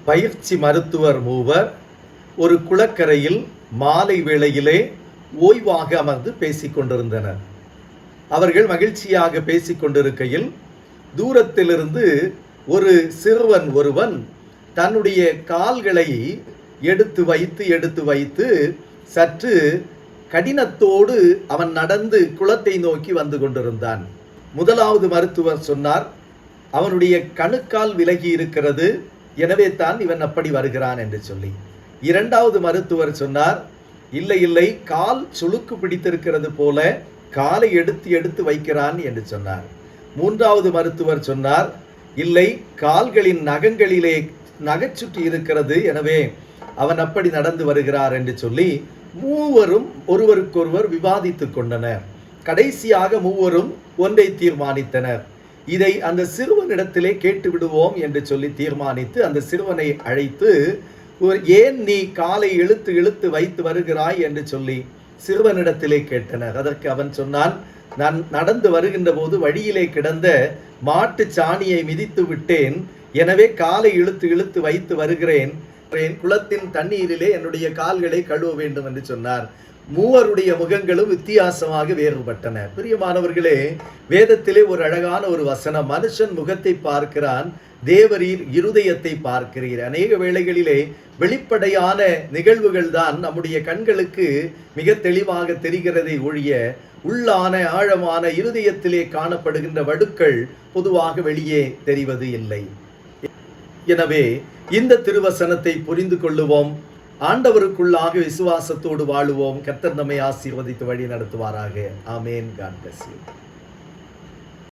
பயிற்சி மருத்துவர் மூவர் ஒரு குளக்கரையில் மாலை வேளையிலே ஓய்வாக அமர்ந்து பேசிக் கொண்டிருந்தனர். அவர்கள் மகிழ்ச்சியாக பேசிக் கொண்டிருக்கையில் தூரத்திலிருந்து ஒரு சிறுவன் ஒருவன் தன்னுடைய கால்களை எடுத்து வைத்து சற்று கடினத்தோடு அவன் நடந்து குளத்தை நோக்கி வந்து கொண்டிருந்தான். முதலாவது மருத்துவர் சொன்னார், அவனுடைய கணுக்கால் விலகி இருக்கிறது, எனவே தான் இவன் அப்படி வருகிறான் என்று சொல்லி. இரண்டாவது மருத்துவர் சொன்னார், இல்லை கால் சுளுக்கு பிடித்திருக்கிறது போல காலை எடுத்து வைக்கிறான் என்று சொன்னார். மூன்றாவது மருத்துவர் சொன்னார், இல்லை கால்களின் நகங்களிலே நகைச்சுற்றி இருக்கிறது, எனவே அவன் அப்படி நடந்து வருகிறார் என்று சொல்லி மூவரும் ஒருவருக்கொருவர் விவாதித்துக் கொண்டனர். கடைசியாக மூவரும் ஒன்றை தீர்மானித்தனர். இதை அந்த சிறுவனிடத்திலே கேட்டு விடுவோம் என்று சொல்லி தீர்மானித்து அந்த சிறுவனை அழைத்து, ஏன் நீ காலை இழுத்து வைத்து வருகிறாய் என்று சொல்லி சிறுவனிடத்திலே கேட்டனர். அதற்கு அவன் சொன்னான், நான் நடந்து வருகின்ற போது வழியிலே கிடந்த மாட்டு சாணியை மிதித்து விட்டேன், எனவே காலை இழுத்து வைத்து வருகிறேன், குளத்தின் தண்ணீரிலே என்னுடைய கால்களை கழுவ வேண்டும் என்று சொன்னார். மூவருடைய முகங்களும் வித்தியாசமாக வேறுபட்டன. பிரியமானவர்களே, வேதத்திலே ஒரு அழகான ஒரு வசனம், மனுஷன் முகத்தை பார்க்கிறான், தேவரீர் இருதயத்தை பார்க்கிறீர். அநேக வேளைகளிலே வெளிப்படையான நிகழ்வுகள் தான் நம்முடைய கண்களுக்கு மிக தெளிவாக தெரிகிறதை ஒழிய உள்ளான ஆழமான இருதயத்திலே காணப்படுகின்ற வடுக்கள் பொதுவாக வெளியே தெரிவது இல்லை. எனவே இந்த திருவசனத்தை புரிந்து கொள்ளுவோம், ஆண்டவருக்குள்ளாக விசுவாசத்தோடு வாழுவோம். கர்த்தர் நம்மை ஆசீர்வதித்து வழி நடத்துவாராக. ஆமென். God bless you.